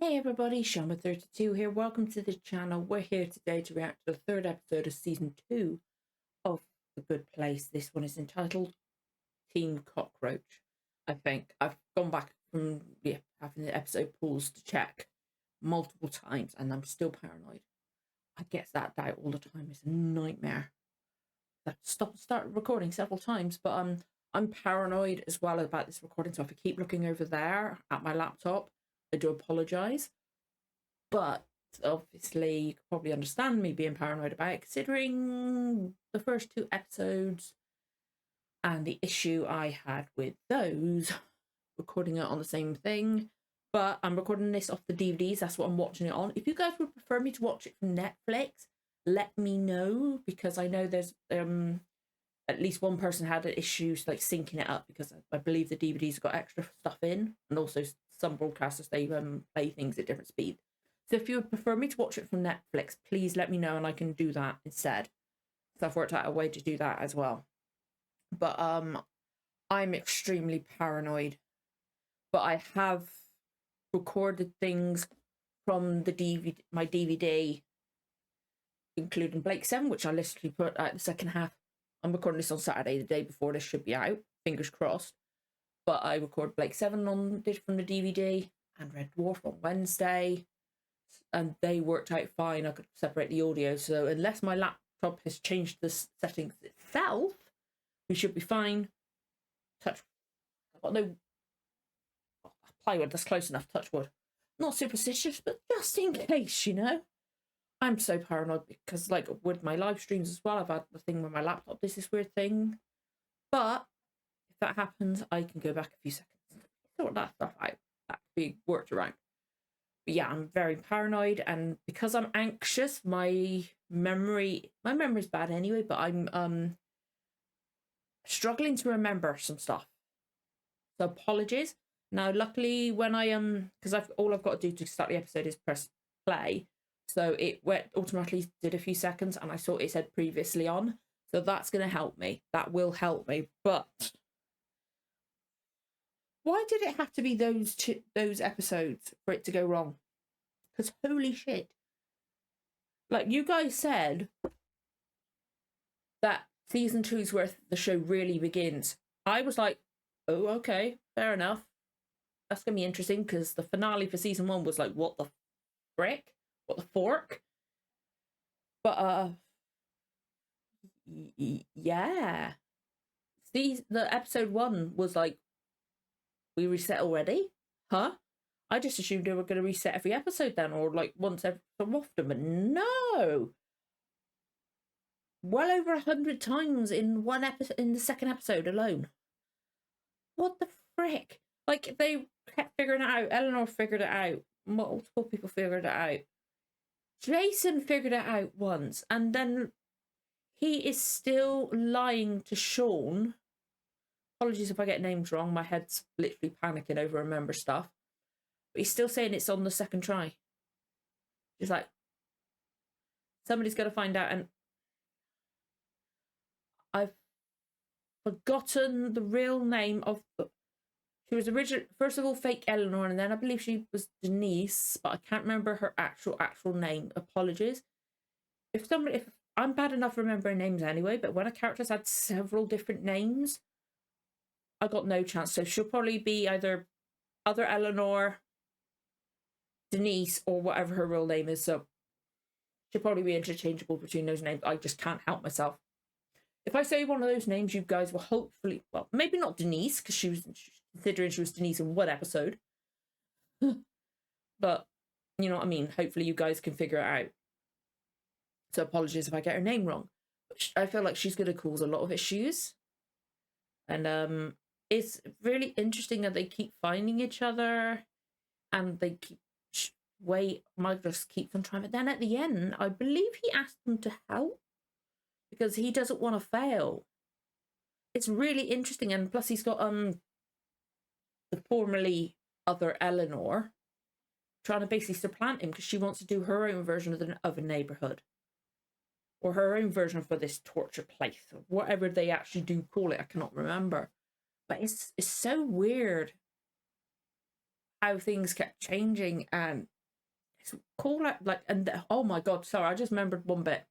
Hey everybody, Shama32 here. Welcome to the channel. We're here today to react to the third episode of season 2 of The Good Place. This one is entitled Team Cockroach. I think I've gone back from having the episode paused to check multiple times and I'm still paranoid. I get that doubt all the time. It's a nightmare. I've started recording several times, but I'm paranoid as well about this recording, so if I keep looking over there at my laptop, I do apologise. But obviously, you could probably understand me being paranoid about it, considering the first 2 episodes and the issue I had with those, recording it on the same thing. But I'm recording this off the DVDs, that's what I'm watching it on. If you guys would prefer me to watch it from Netflix, let me know, because I know there's at least one person had issues like syncing it up, because I believe the DVDs got extra stuff in, and also some broadcasters, they play things at different speed. So if you would prefer me to watch it from Netflix, please let me know and I can do that instead. So I've worked out a way to do that as well. But I'm extremely paranoid. But I have recorded things from the DVD, my DVD, including Blake 7, which I literally put out the second half. I'm recording this on Saturday, the day before this should be out. Fingers crossed. But I record Blake 7 from the DVD and Red Dwarf on Wednesday. And they worked out fine. I could separate the audio. So unless my laptop has changed the settings itself, we should be fine. Touch. I've got no plywood that's close enough. Touch wood. Not superstitious, but just in case, you know. I'm so paranoid because, like, with my live streams as well, I've had the thing with my laptop. This weird thing. But if that happens, I can go back a few seconds. Sort that stuff out. That could be worked around. But yeah, I'm very paranoid, and because I'm anxious, my memory's bad anyway, but I'm struggling to remember some stuff. So apologies. Now, luckily, when I because all I've got to do to start the episode is press play, so it automatically did a few seconds, and I saw it said previously on, so that's going to help me. That will help me. But why did it have to be those episodes for it to go wrong? Because holy shit. Like, you guys said that season 2's where the show really begins. I was like, oh, okay, fair enough. That's going to be interesting, because the finale for season 1 was like, what the frick? What the fork? But, yeah. The episode 1 was like, we reset already? Huh? I just assumed they were going to reset every episode then, or like once every so often, but no. Well over 100 times in one episode, in the second episode alone. What the frick? Like, they kept figuring it out. Eleanor figured it out. Multiple people figured it out. Jason figured it out once, and then he is still lying to Sean. Apologies if I get names wrong. My head's literally panicking over remember stuff. But he's still saying it's on the second try. He's like, somebody's got to find out, and I've forgotten the real name of she was originally, first of all, fake Eleanor, and then I believe she was Denise, but I can't remember her actual name. Apologies. If I'm bad enough remembering names anyway, but when a character's had several different names, I got no chance. So she'll probably be either other Eleanor, Denise, or whatever her real name is. So she'll probably be interchangeable between those names. I just can't help myself. If I say one of those names, you guys will hopefully, well, maybe not Denise, because she was considering she was Denise in one episode. But, you know what I mean? Hopefully you guys can figure it out. So apologies if I get her name wrong. But I feel like she's going to cause a lot of issues. And it's really interesting that they keep finding each other. And they keep, Magnus keeps on trying. But then at the end, I believe he asked them to help, because he doesn't want to fail. It's really interesting, and plus he's got the formerly other Eleanor trying to basically supplant him, because she wants to do her own version of a neighborhood, or her own version for this torture place, or whatever they actually do call it. I cannot remember, but it's so weird. how things kept changing, and it's cool. Like, and oh my god, sorry, I just remembered one bit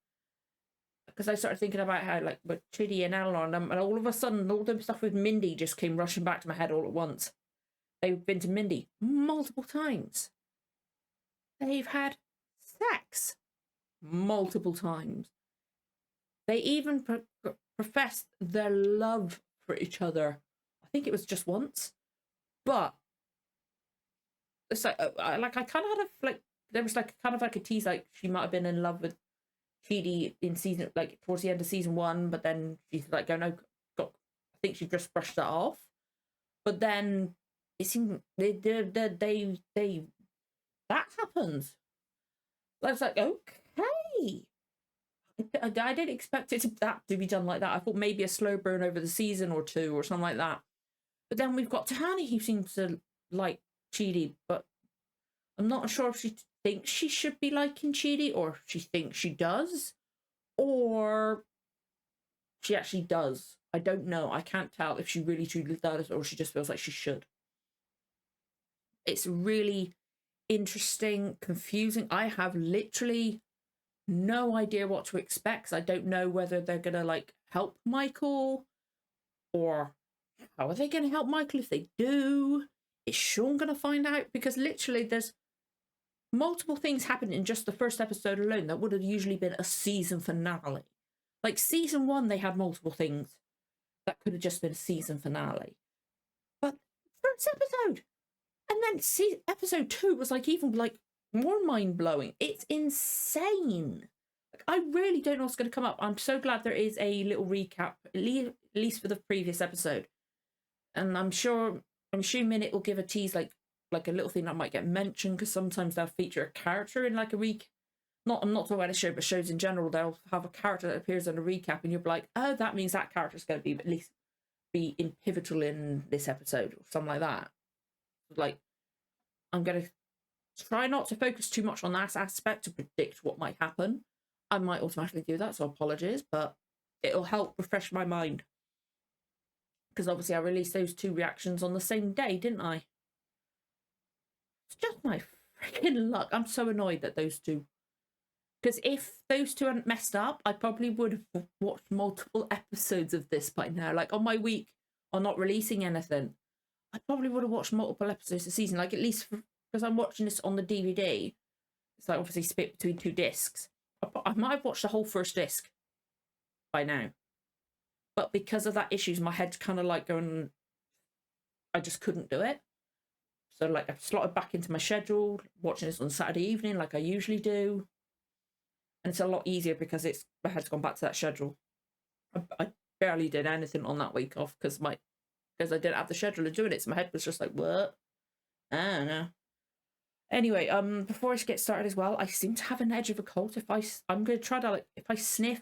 because I started thinking about how, like, with Chidi and Eleanor, and all of a sudden, all the stuff with Mindy just came rushing back to my head all at once. They've been to Mindy multiple times. They've had sex multiple times. They even professed their love for each other. I think it was just once, but it's like, I kind of had there was like kind of like a tease, like she might have been in love with Chidi in season, like towards the end of season 1, but then she's like going, oh, I think she just brushed that off. But then it seemed they that happens. I was like, okay. I didn't expect it to be done like that. I thought maybe a slow burn over the season or 2 or something like that. But then we've got Tahani, who seems to like Chidi, but I'm not sure if she thinks she should be liking Chidi, or if she thinks she does, or she actually does. I don't know. I can't tell if she really truly does, or she just feels like she should. It's really interesting, confusing. I have literally no idea what to expect. I don't know whether they're gonna like help Michael, or how are they gonna help Michael if they do. Is Sean gonna find out? Because literally there's multiple things happened in just the first episode alone that would have usually been a season finale. Like season 1, they had multiple things that could have just been a season finale. But first episode, and then episode 2 was like even like more mind blowing. It's insane. Like, I really don't know what's going to come up. I'm so glad there is a little recap, at least for the previous episode, and I'm assuming it will give a tease, like a little thing that might get mentioned, because sometimes they'll feature a character in like a I'm not talking about a show, but shows in general, they'll have a character that appears in a recap, and you'll be like, oh, that means that character's going to be at least be pivotal in this episode, or something like that. Like, I'm going to try not to focus too much on that aspect to predict what might happen. I might automatically do that, so apologies, but it'll help refresh my mind. Because obviously I released those 2 reactions on the same day, didn't I? It's just my freaking luck. I'm so annoyed that those 2... Because if those 2 hadn't messed up, I probably would have watched multiple episodes of this by now. Like, on my week on not releasing anything, I probably would have watched multiple episodes a season. Like, at least because I'm watching this on the DVD. It's like obviously split between 2 discs. I might have watched the whole first disc by now. But because of that issues, my head's kind of like going... I just couldn't do it. So, like, I've slotted back into my schedule, watching this on Saturday evening like I usually do. And it's a lot easier because my head's gone back to that schedule. I barely did anything on that week off because I didn't have the schedule of doing it. So my head was just like, what? I don't know. Anyway, before I get started as well, I seem to have an edge of a cold. I'm going to try to, like, if I sniff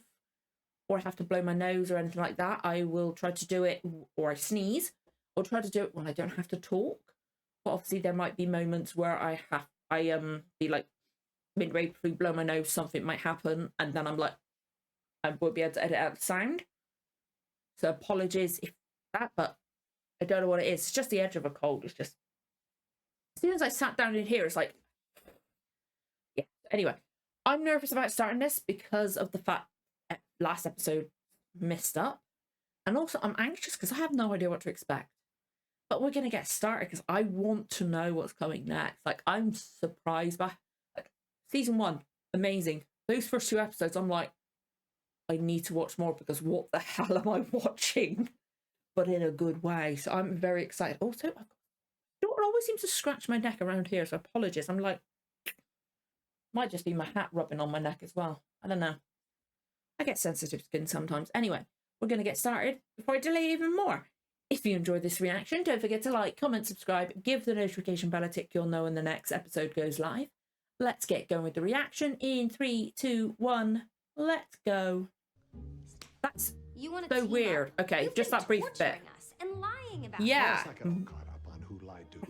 or I have to blow my nose or anything like that, I will try to do it, or I sneeze, or try to do it when I don't have to talk. But obviously there might be moments where I be like, midway through, blow my nose, something might happen, and then I'm like, I won't be able to edit out the sound. So apologies if that, but I don't know what it is. It's just the edge of a cold. It's just, as soon as I sat down in here, it's like, yeah. Anyway, I'm nervous about starting this because of the fact last episode messed up, and also I'm anxious because I have no idea what to expect. But we're gonna get started because I want to know what's coming next. Like, I'm surprised by Season 1, amazing. Those first 2 episodes, I'm like, I need to watch more because what the hell am I watching? But in a good way. So I'm very excited. Also, it always seems to scratch my neck around here, so apologies. I'm like, might just be my hat rubbing on my neck as well. I don't know. I get sensitive skin sometimes. Anyway, we're going to get started before I delay even more. If you enjoyed this reaction, don't forget to like, comment, subscribe, give the notification bell a tick. You'll know when the next episode goes live. Let's get going with the reaction in 3, 2, 1. Let's go. That's so weird. Okay, just that brief bit. Yeah.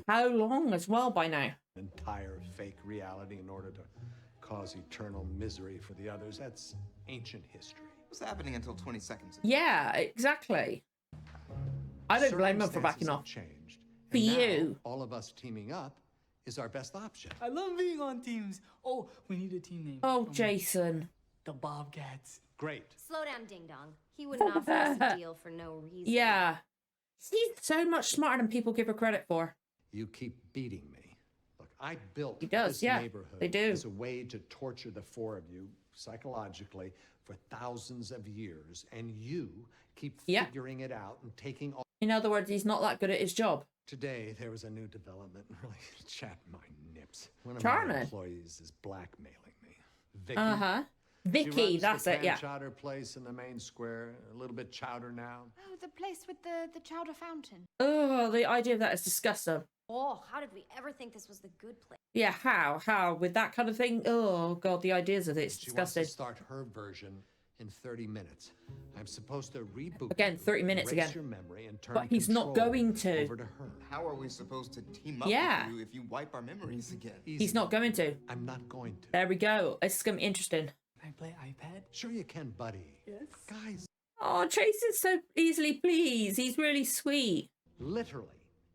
How long as well by now? Entire fake reality in order to cause eternal misery for the others. That's ancient history. It was happening until 20 seconds ago. Yeah, exactly. I don't blame them for backing off. Changed. For you. All of us teaming up is our best option. I love being on teams. Oh, we need a team name. Oh, Jason. The Bobcats. Great. Slow down, Ding Dong. He wouldn't offer us a deal for no reason. Yeah. She's so much smarter than people give her credit for. You keep beating me. Look, I built He does, this yeah, neighborhood they do. as a way to torture the four of you psychologically for thousands of years, and you keep Yeah. figuring it out and taking all. In other words, he's not that good at his job. Today, there was a new development really chapped my nips. One of Charming. my employees is blackmailing me. Vicky. Uh-huh. She Vicky, runs that's the it, yeah. chowder place in the main square. A little bit chowder now. Oh, the place with the chowder fountain. Oh, the idea of that is disgusting. Oh, how did we ever think this was the good place? Yeah, how? How? With that kind of thing? Oh, God, the ideas of it, it's She wants disgusting. to start her version in 30 minutes. I'm supposed to reboot. Again, you, 30 minutes erase again. your memory and turn But he's not control going to. over to her. How are we supposed to team up Yeah. with you if you wipe our memories again? Easy. He's not going to. I'm not going to. There we go. This is going to be interesting. Can I play iPad? Sure you can, buddy. Yes. Guys, Oh, Chase is so easily pleased. He's really sweet. literally,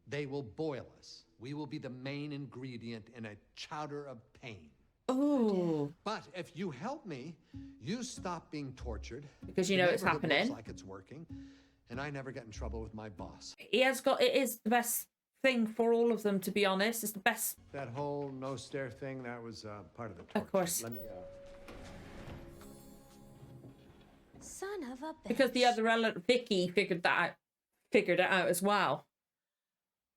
they will boil us. We will be the main ingredient in a chowder of pain. Oh, But if you help me, you stop being tortured. because you The know it's neighborhood happening. Looks like it's working, and I never get in trouble with my boss. He has got, it is the best thing for all of them, to be honest. It's the best. That whole no stare thing, that was part of the torture. Of course. Let me, Son of a bitch. Because the other Vicky figured it out as well.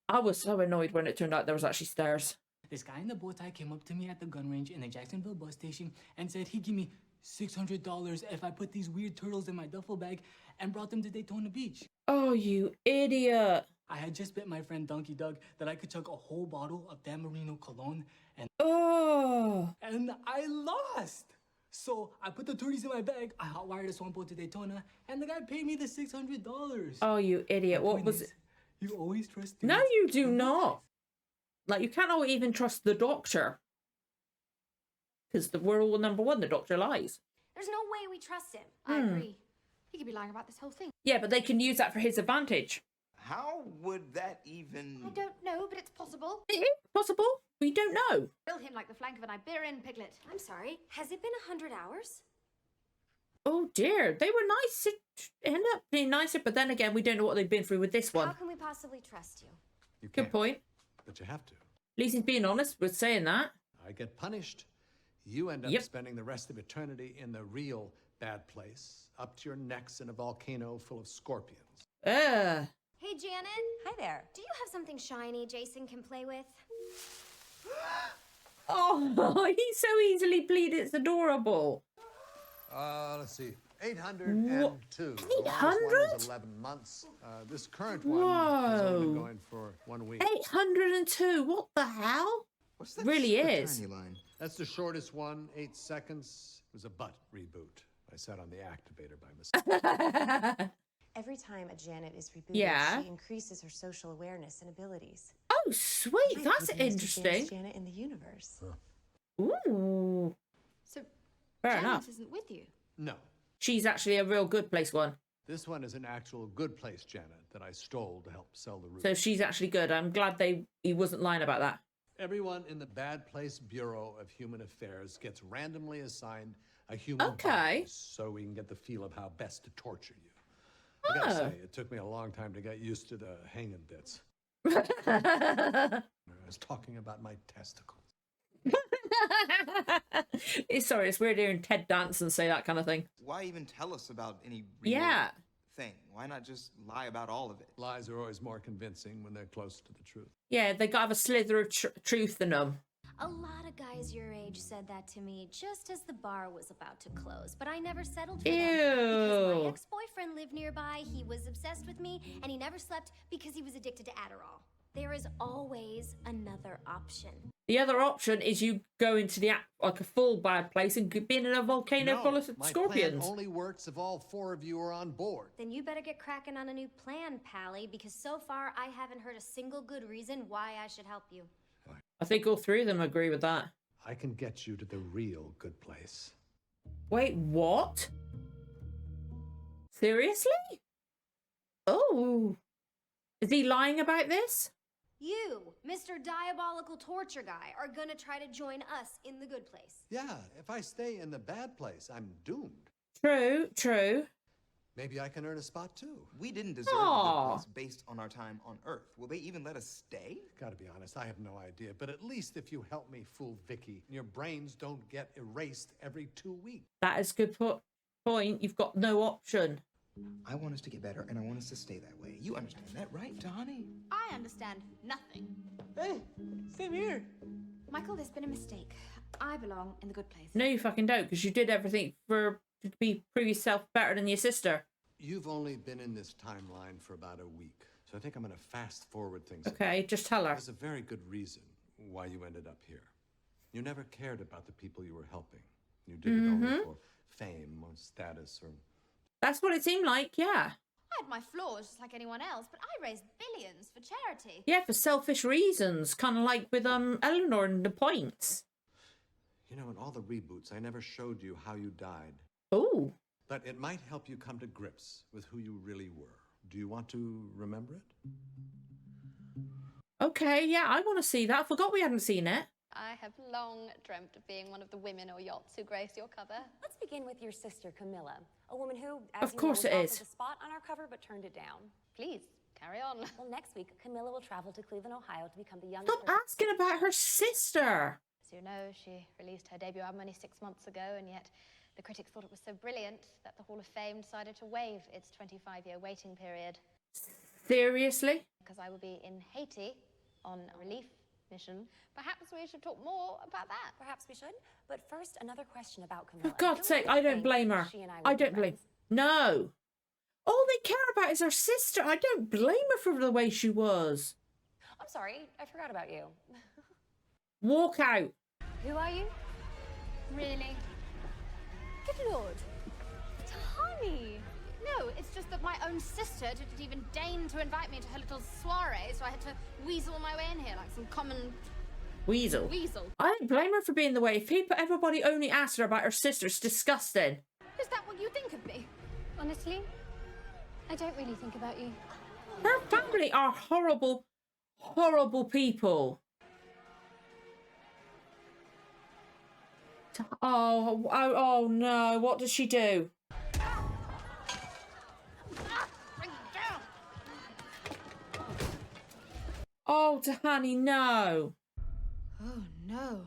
I was so annoyed when it turned out there was actually stairs. This guy in the bow tie came up to me at the gun range in the Jacksonville bus station and said he'd give me $600 if I put these weird turtles in my duffel bag and brought them to Daytona Beach. Oh, you idiot. I had just bet my friend Donkey Doug that I could chug a whole bottle of Dan Marino cologne Oh. and I lost. So I put the turkeys in my bag, I hotwired a swamp boat to Daytona, and the guy paid me the $600. Oh, you idiot. What Point was is, it? You always trust No, dudes you do with bow not. ties. Like, you cannot even trust the doctor. Because we're all number one, the doctor lies. There's no way we trust him. I agree. He could be lying about this whole thing. Yeah, but they can use that for his advantage. How would that even... I don't know, but it's possible. It is possible. We don't know. Grill him like the flank of an Iberian piglet. I'm sorry. Has it been 100 hours? Oh, dear. They were nice. It ended up being nicer, but then again, we don't know what they've been through with this How one. can we possibly trust you? you Good can't, point. but you have to. At least he's being honest with saying that. I get punished. You end up Yep. spending the rest of eternity in the real bad place, up to your necks in a volcano full of scorpions. Ugh. Hey, Janet. Hi there. Do you have something shiny Jason can play with? Oh, he's so easily pleased. It's adorable. Let's see. 802. The longest 800? one was 11 months. This current one has only been Whoa. going for 1 week. 802. What the hell? What's that Really super is. tiny line? That's the shortest one, 8 seconds. It was a butt reboot. I sat on the activator by mistake. Every time a Janet is rebooted, Yeah. she increases her social awareness and abilities. Oh, sweet. Might That's be the most interesting. advanced Janet in the universe. Ooh. So Fair Janet enough. isn't with you. No. She's actually a real good place one. This one is an actual good place, Janet, that I stole to help sell the route. So she's actually good. I'm glad he wasn't lying about that. Everyone in the Bad Place Bureau of Human Affairs gets randomly assigned a human Okay. body so we can get the feel of how best to torture you. I gotta Oh. say, it took me a long time to get used to the hanging bits. I was talking about my testicles. Sorry, it's weird hearing Ted dance and say that kind of thing. Why even tell us about any real Yeah. thing? Why not just lie about all of it? Lies are always more convincing when they're close to the truth. Yeah, they got to have a slither of truth in them. A lot of guys your age said that to me just as the bar was about to close, but I never settled for them. Because my Ew. ex-boyfriend lived nearby, he was obsessed with me, and he never slept because he was addicted to Adderall. There is always another option. The other option is you go into like a full bad place and be in a volcano full of my scorpions. plan only works if all 4 of you are on board. Then you better get cracking on a new plan, Pally, because so far I haven't heard a single good reason why I should help you. I think all three of them agree with that. I can get you to the real good place. Wait, what? Seriously? Oh. Is he lying about this? You, Mr. Diabolical Torture Guy, are gonna try to join us in the good place. Yeah, if I stay in the bad place, I'm doomed. True, true. Maybe I can earn a spot too. We didn't deserve the Aw. good place based on our time on Earth. Will they even let us stay? Gotta be honest, I have no idea. But at least if you help me fool Vicky, your brains don't get erased every 2 weeks. That is a good point. You've got no option. I want us to get better, and I want us to stay that way. You understand that, right, Tahani? I understand nothing. Hey, same here. Michael, there's been a mistake. I belong in the good place. No, you fucking don't, because you did everything to prove yourself better than your sister. You've only been in this timeline for about a week, so I think I'm gonna fast forward things. Okay, just tell her. There's a very good reason why you ended up here. You never cared about the people you were helping. You did it only for fame or status or... That's what it seemed like, yeah. I had my flaws just like anyone else, but I raised billions for charity. Yeah, for selfish reasons, kind of like with Eleanor and the points. You know, in all the reboots, I never showed you how you died. Oh. But it might help you come to grips with who you really were. Do you want to remember it? Okay, yeah, I want to see that. I forgot we hadn't seen it. I have long dreamt of being one of the women or yachts who grace your cover. Let's begin with your sister, Camilla, a woman who, Of course it is. offered a spot on our cover but turned it down. Please, carry on. Well, next week, Camilla will travel to Cleveland, Ohio to become the youngest Stop asking about her sister. As you know, she released her debut album only 6 months ago, and yet the critics thought it was so brilliant that the Hall of Fame decided to waive its 25-year waiting period. Seriously? Because I will be in Haiti on a relief mission. Perhaps we should talk more about that. Perhaps we should. But first, another question about Camilla. For God's sake, you I don't think blame her. she and I would be don't blame. friends? No. All they care about is her sister. I don't blame her for the way she was. I'm sorry, I forgot about you. Walk out. Who are you? Really? Good Lord. Tahani! No, it's just that my own sister didn't even deign to invite me to her little soiree, so I had to weasel my way in here like some common Weasel. weasel. I don't blame her for being the way. If everybody only asked her about her sister, it's disgusting. Is that what you think of me? Honestly, I don't really think about you. Her family are horrible, horrible people. Oh no, what does she do? Bring it down! Oh, Tahani, no. Oh no.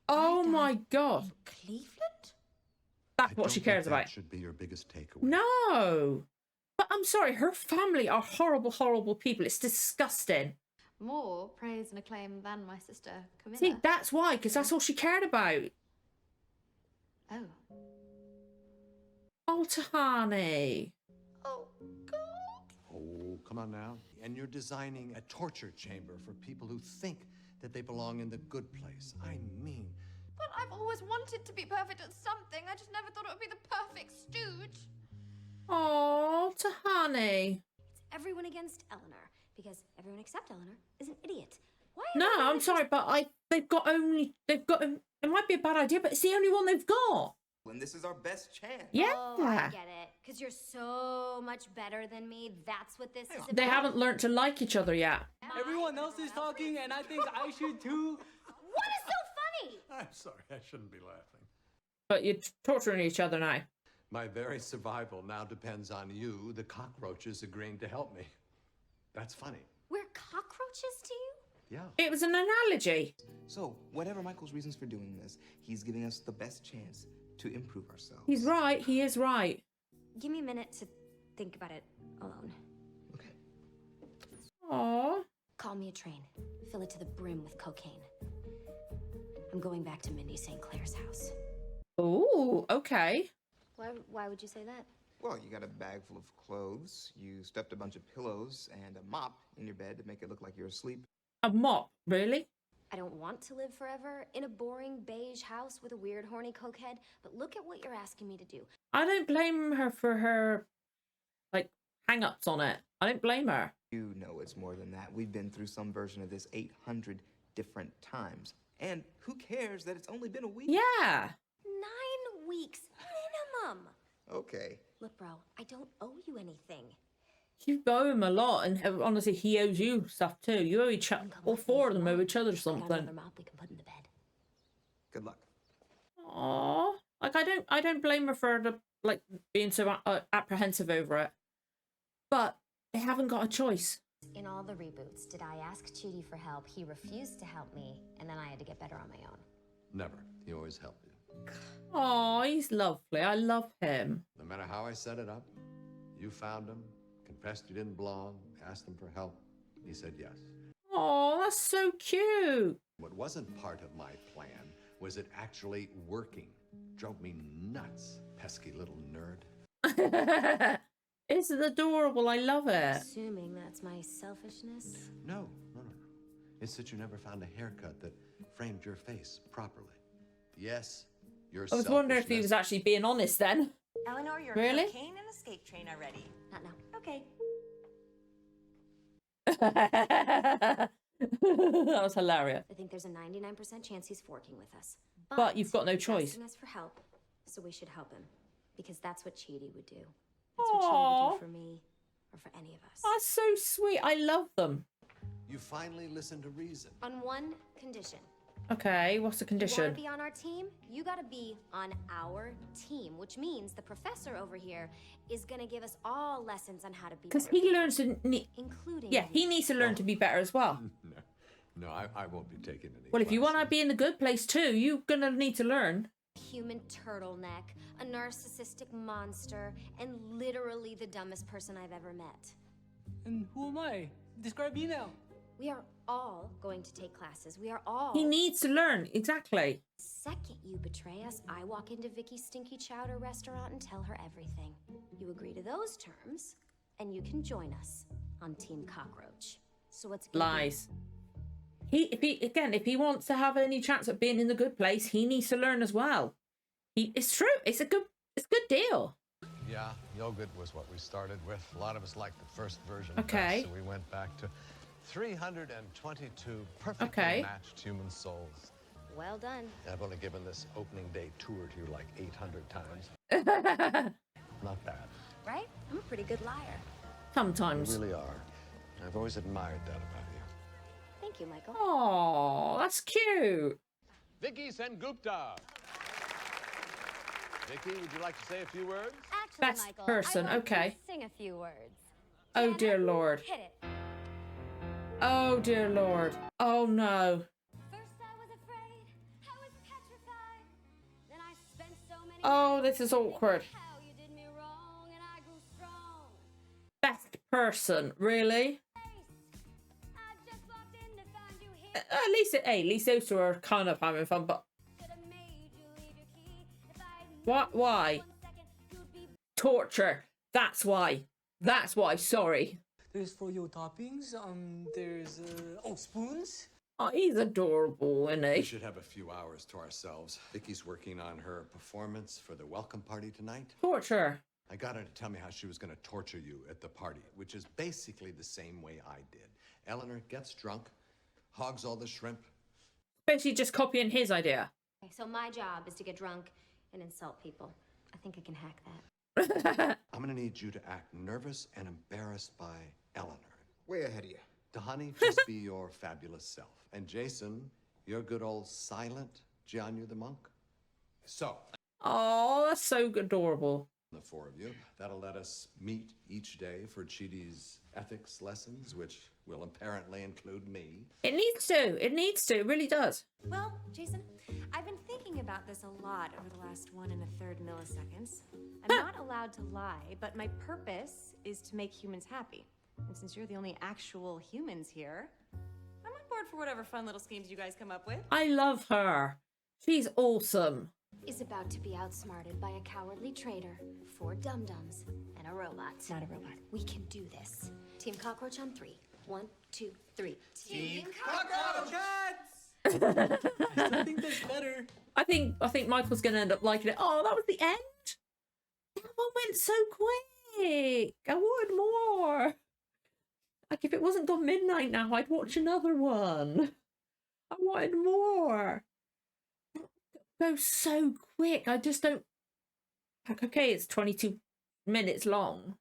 Oh my God. Cleveland? That's I what don't she think cares that about. should be your biggest takeaway. No. But I'm sorry, her family are horrible, horrible people. It's disgusting. More praise and acclaim than my sister Camilla. See, that's why, because that's all she cared about. Oh. Oh, Tahani. Oh God. Oh, come on now. And you're designing a torture chamber for people who think that they belong in the good place. I mean, But I've always wanted to be perfect at something. I just never thought it would be the perfect stooge. Oh, Tahani. It's everyone against Eleanor, because everyone except Eleanor is an idiot. Why? No, everyone I'm is sorry, but they've got, it might be a bad idea, but it's the only one they've got. And this is our best chance. Yeah. Oh, I get it. Because you're so much better than me. That's what this is about. They haven't learned to like each other yet. Everyone else is talking, and I think I should too. What is so funny? I'm sorry, I shouldn't be laughing. But you're torturing each other now. My very survival now depends on you, the cockroaches, agreeing to help me. That's funny. We're cockroaches to you? Yeah. It was an analogy. So, whatever Michael's reasons for doing this, he's giving us the best chance to improve ourselves. He's right. He is right. Give me a minute to think about it alone. Okay. Aww. Call me a train. Fill it to the brim with cocaine. I'm going back to Mindy St. Clair's house. Ooh, okay. Why would you say that? Well, you got a bag full of clothes, you stuffed a bunch of pillows and a mop in your bed to make it look like you're asleep. A mop, really? I don't want to live forever in a boring beige house with a weird horny cokehead, but look at what you're asking me to do. I don't blame her for her, like, hang-ups on it. I don't blame her. You know it's more than that. We've been through some version of this 800 different times. And who cares that it's only been a week? Yeah. 9 weeks minimum. Okay. Look, bro, I don't owe you anything. You owe him a lot, and honestly, he owes you stuff too. You owe each other, all four of them owe each other Got something. another mop we can put in the bed. Good luck. Aww, like I don't blame her for like being so apprehensive over it, but they haven't got a choice. In all the reboots, did I ask Chidi for help? He refused to help me, and then I had to get better on my own. Never. He always helped you. Oh, he's lovely. I love him. No matter how I set it up, you found him, confessed you didn't belong, asked him for help. He said yes. Oh, that's so cute. What wasn't part of my plan was it actually working. Drove me nuts, pesky little nerd. It's adorable. I love it. Assuming that's my selfishness. No. It's that you never found a haircut that framed your face properly. Yes, your I was wondering if he was actually being honest then. Eleanor, your Really? cocaine and escape train are ready. Not now. Okay. That was hilarious. I think there's a 99% chance he's forking with us. But you've got no he's choice. asking us for help, so we should help him. Because that's what Chidi would do. That's what Chidi Aw. would do for me, or for any of us. That's so sweet. I love them. You finally listened to reason. On one condition. Okay, what's the You want condition? to be on our team? You got to be on our team, which means the professor over here is going to give us all lessons on how to be Because better he people, learns to... including Yeah, you. he needs to learn to be better as well. No, I won't be taking any Well, if you want to classes. be in the good place too, you're going to need to learn. Human turtleneck, a narcissistic monster, and literally the dumbest person I've ever met. And who am I? Describe me now. We are all going to take classes. We are all. He needs to learn. Exactly. The second you betray us, I walk into Vicky's Stinky Chowder restaurant and tell her everything. You agree to those terms, and you can join us on Team Cockroach. So what's it gonna be? Lies. If he wants to have any chance at being in the good place, he needs to learn as well. It's true. It's a good deal. Yeah, yogurt was what we started with. A lot of us liked the first version Okay. best, so we went back to 322 perfectly Okay. matched human souls. Well done. I've only given this opening day tour to you like 800 times. Not bad. Right? I'm a pretty good liar. You Sometimes. really are. I've always admired that about you. Thank you, Michael. Oh, that's cute. Vicky Sengupta. Vicky, would you like to say a few words? Actually, Best Michael, person, I want okay. to sing a few words. Oh dear Lord. Hit it. Oh dear Lord. Oh no. First I was afraid, I was petrified. Then I spent so many Oh, days this is awkward. how you did me wrong, and I grew strong. Best person, really? I just walked in to find you here. At least those two are kind of having fun, but Should have made you leave your key. If I had what? Why? 1 second, you'd be Torture. That's why. That's why. Sorry. There's froyo toppings. There's spoons. Oh, he's adorable, isn't We he? should have a few hours to ourselves. Vicky's working on her performance for the welcome party tonight. Torture. I got her to tell me how she was going to torture you at the party, which is basically the same way I did. Eleanor gets drunk, hogs all the shrimp. Basically, just copying his idea. Okay, so my job is to get drunk and insult people. I think I can hack that. I'm going to need you to act nervous and embarrassed by Eleanor. Way ahead of you. Tahani, just be your fabulous self. And Jason, your good old silent Jianyu the monk. So, Oh, that's so adorable. the four of you, that'll let us meet each day for Chidi's ethics lessons, which will apparently include me. It needs to. It needs to. It really does. Well, Jason, I've been thinking about this a lot over the last 1 1/3 milliseconds. I'm not allowed to lie, but my purpose is to make humans happy. And since you're the only actual humans here, I'm on board for whatever fun little schemes you guys come up with. I love her. She's awesome. Is about to be outsmarted by a cowardly traitor, 4 dum-dums, and a robot. Not a robot. We can do this. Team Cockroach on 3. 1, 2, 3. Team I still think that's better. I think Michael's gonna end up liking it. Oh, that was the end. That one went so quick. I wanted more. Like if it wasn't gone midnight now, I'd watch another one. I wanted more. It goes so quick. I just don't. Like, okay, it's 22 minutes long.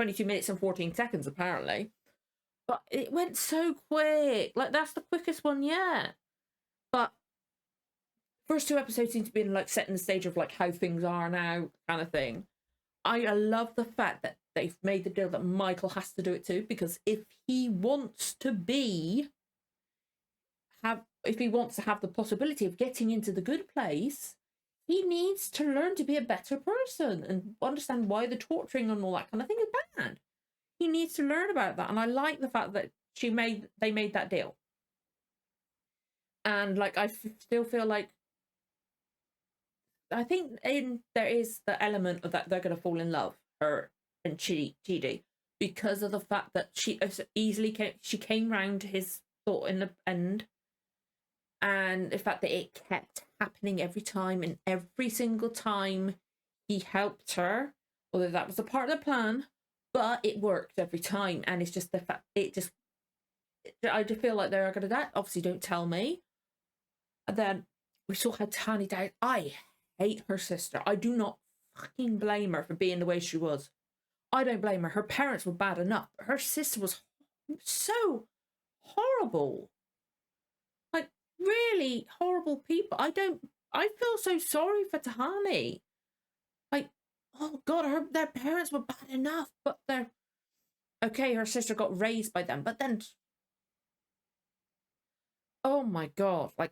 22 minutes and 14 seconds, apparently. But it went so quick. Like, that's the quickest one yet. But first 2 episodes seem to be like setting the stage of like how things are now, kind of thing. I love the fact that they've made the deal that Michael has to do it too, because if he wants to have the possibility of getting into the good place, he needs to learn to be a better person and understand why the torturing and all that kind of thing is bad. He needs to learn about that, and I like the fact that they made that deal. And like, I still feel like, I think there is the element of that they're going to fall in love, her and Chidi, because of the fact that she came round to his thought in the end, and the fact that it kept happening every time, and every single time he helped her, although that was a part of the plan, but it worked every time. And it's just the fact, I just feel like they're going to die. Obviously, don't tell me. And then we saw how Tahani died. I hate her sister. I do not fucking blame her for being the way she was. I don't blame her. Her parents were bad enough. But her sister was so horrible. Like, really horrible people. I feel so sorry for Tahani. Like, oh God, their parents were bad enough, but okay, her sister got raised by them, but then, oh my God, like,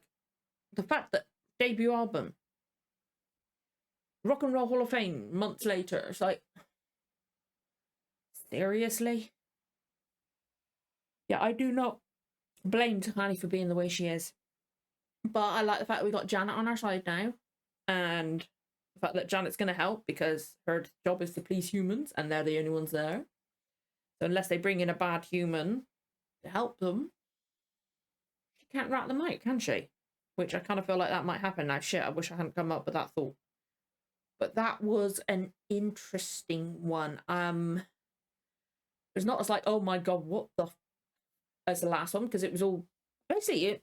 the fact that debut album, Rock and Roll Hall of Fame, months later, it's like, seriously? Yeah, I do not blame Tahani for being the way she is, but I like the fact that we got Janet on our side now, and the fact that Janet's going to help because her job is to please humans, and they're the only ones there. So unless they bring in a bad human to help them, she can't rat them out, can she? Which I kind of feel like that might happen now. Shit, I wish I hadn't come up with that thought. But that was an interesting one. It's not as like, oh my God, what the as the last one, because it was all basically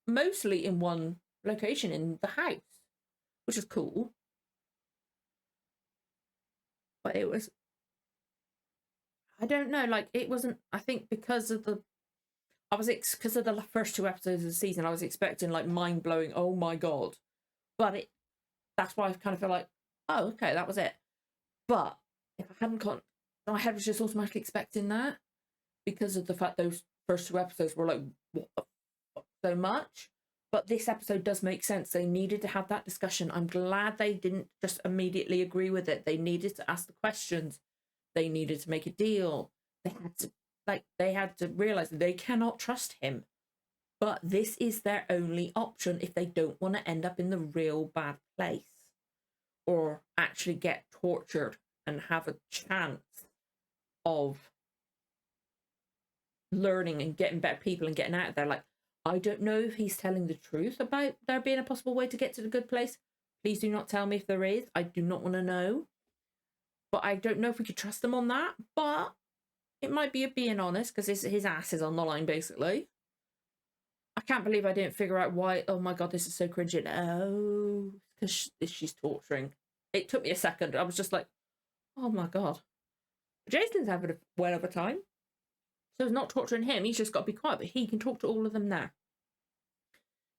mostly in one location in the house, which is cool. But it was, I don't know, like, it wasn't, I think because of the first 2 episodes of the season, I was expecting like mind-blowing, oh my God. But that's why I kind of feel like, oh, okay, that was it. But if I hadn't gone, my head was just automatically expecting that because of the fact those first 2 episodes were like, what the fuck, so much. But this episode does make sense. They needed to have that discussion. I'm glad they didn't just immediately agree with it. They needed to ask the questions. They needed to make a deal. They had to realize that they cannot trust him. But this is their only option if they don't want to end up in the real bad place or actually get tortured and have a chance of learning and getting better people and getting out of there. Like, I don't know if he's telling the truth about there being a possible way to get to the good place. Please do not tell me if there is. I do not want to know. But I don't know if we could trust him on that. But it might be being honest, because his ass is on the line, basically. I can't believe I didn't figure out why. Oh my God, this is so cringy. Oh, because she's torturing. It took me a second. I was just like, oh my God. Jason's having a well of a time. So it's not torturing him. He's just got to be quiet, but he can talk to all of them there.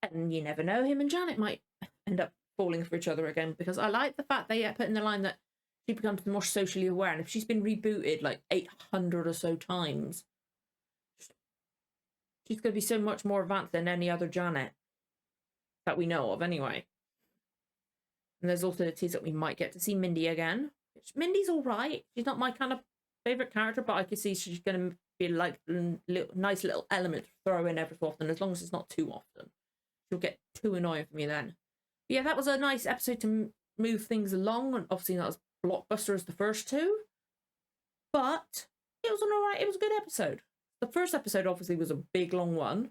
And you never know, him and Janet might end up falling for each other again, because I like the fact they put in the line that she becomes more socially aware. And if she's been rebooted like 800 or so times, she's going to be so much more advanced than any other Janet that we know of anyway. And there's also the tease that we might get to see Mindy again. Which Mindy's all right. She's not my kind of favourite character, but I can see she's going to be like a nice little element to throw in every so often, as long as it's not too often. She'll get too annoying for me then. But yeah, that was a nice episode to move things along, and obviously not as blockbuster as the first 2. But it was an alright, it was a good episode. The first episode obviously was a big long one.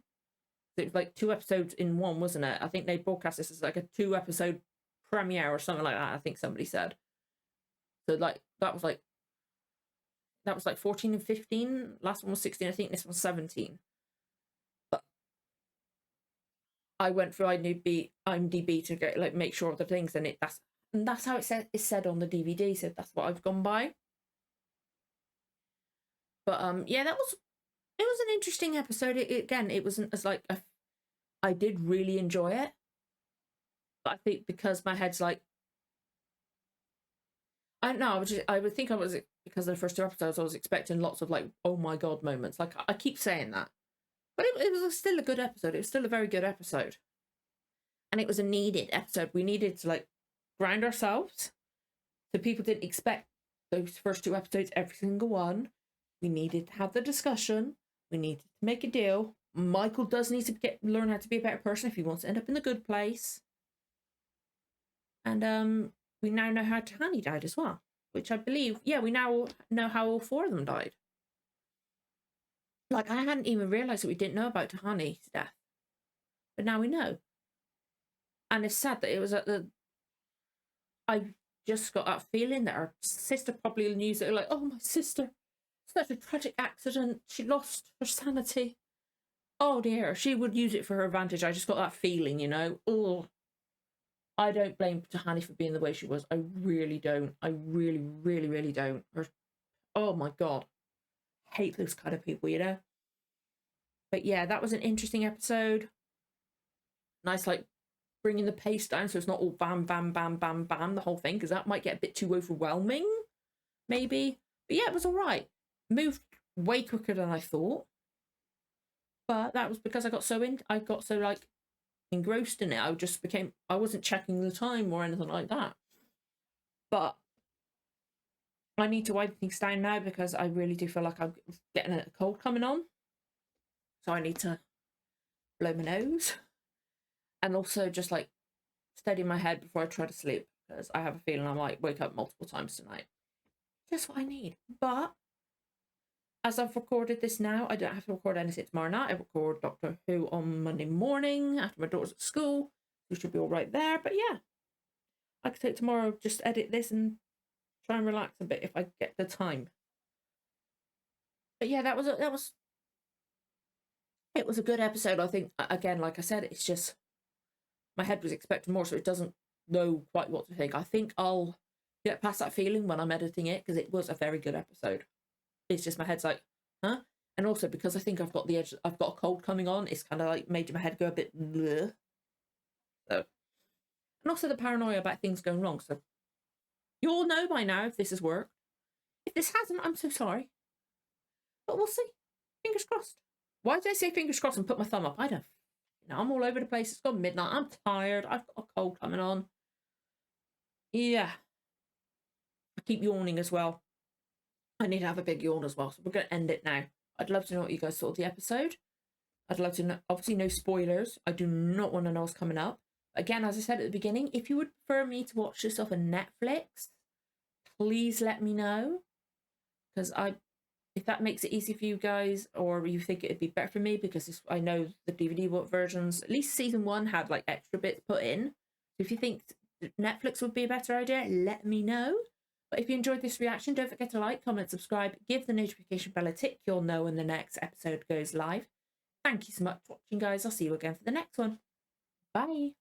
It was like 2 episodes in one, wasn't it? I think they broadcast this as like a 2-episode premiere or something like that, I think somebody said. So like that was like 14 and 15. Last one was 16. I think this was 17. But I went through IMDb to get like make sure of the things, and that's how it's said on the DVD. So that's what I've gone by. But yeah, it was an interesting episode. Again, it wasn't as like I did really enjoy it, but I think because my head's like, I don't know. I would think I was, because of the first two episodes, I was expecting lots of like, oh my god moments. Like I keep saying that, but it was still a good episode. It was still a very good episode, and it was a needed episode. We needed to like ground ourselves, so people didn't expect those first two episodes, every single one. We needed to have the discussion. We needed to make a deal. Michael does need to learn how to be a better person if he wants to end up in the good place. And we now know how Tahani died as well, which I believe, yeah, we now know how all four of them died. Like, I hadn't even realised that we didn't know about Tahani's death. But now we know. And it's sad that it was at I just got that feeling that our sister probably knew it, like, oh, my sister, such a tragic accident. She lost her sanity. Oh dear, she would use it for her advantage. I just got that feeling, you know. Oh, I don't blame Tahani for being the way she was. I really don't. I really, really, really don't. Oh my god, I hate those kind of people, you know. But yeah, that was an interesting episode. Nice, like bringing the pace down so it's not all bam, bam, bam, bam, bam the whole thing, because that might get a bit too overwhelming, maybe. But yeah, it was all right. Moved way quicker than I thought. But that was because I got so like engrossed in it. I wasn't checking the time or anything like that. But I need to wind things down now because I really do feel like I'm getting a cold coming on. So I need to blow my nose. And also just like steady my head before I try to sleep, because I have a feeling I might wake up multiple times tonight. Just what I need. But as I've recorded this now, I don't have to record anything tomorrow night. I record Doctor Who on Monday morning after my daughter's at school. We should be all right there. But yeah, I could take tomorrow, just edit this and try and relax a bit if I get the time. But yeah, it was a good episode. I think, again, like I said, it's just my head was expecting more, so it doesn't know quite what to think. I think I'll get past that feeling when I'm editing it, because it was a very good episode. It's just my head's like, huh? And also because I think I've got a cold coming on, it's kind of like made my head go a bit bleh. So, and also the paranoia about things going wrong. So you all know by now if this has worked. If this hasn't, I'm so sorry. But we'll see. Fingers crossed. Why did I say fingers crossed and put my thumb up? I don't. You know, I'm all over the place. It's gone midnight. I'm tired. I've got a cold coming on. Yeah. I keep yawning as well. I need to have a big yawn as well, so we're going to end it now. I'd love to know what you guys thought of the episode. I'd love to know, obviously no spoilers. I do not want to know what's coming up. Again, as I said at the beginning, if you would prefer me to watch this off of Netflix, please let me know. Because if that makes it easy for you guys, or you think it'd be better for me, because I know the DVD versions, at least season 1 had like extra bits put in. If you think Netflix would be a better idea, let me know. But if you enjoyed this reaction, don't forget to like, comment, subscribe, give the notification bell a tick. You'll know when the next episode goes live. Thank you so much for watching, guys. I'll see you again for the next one. Bye.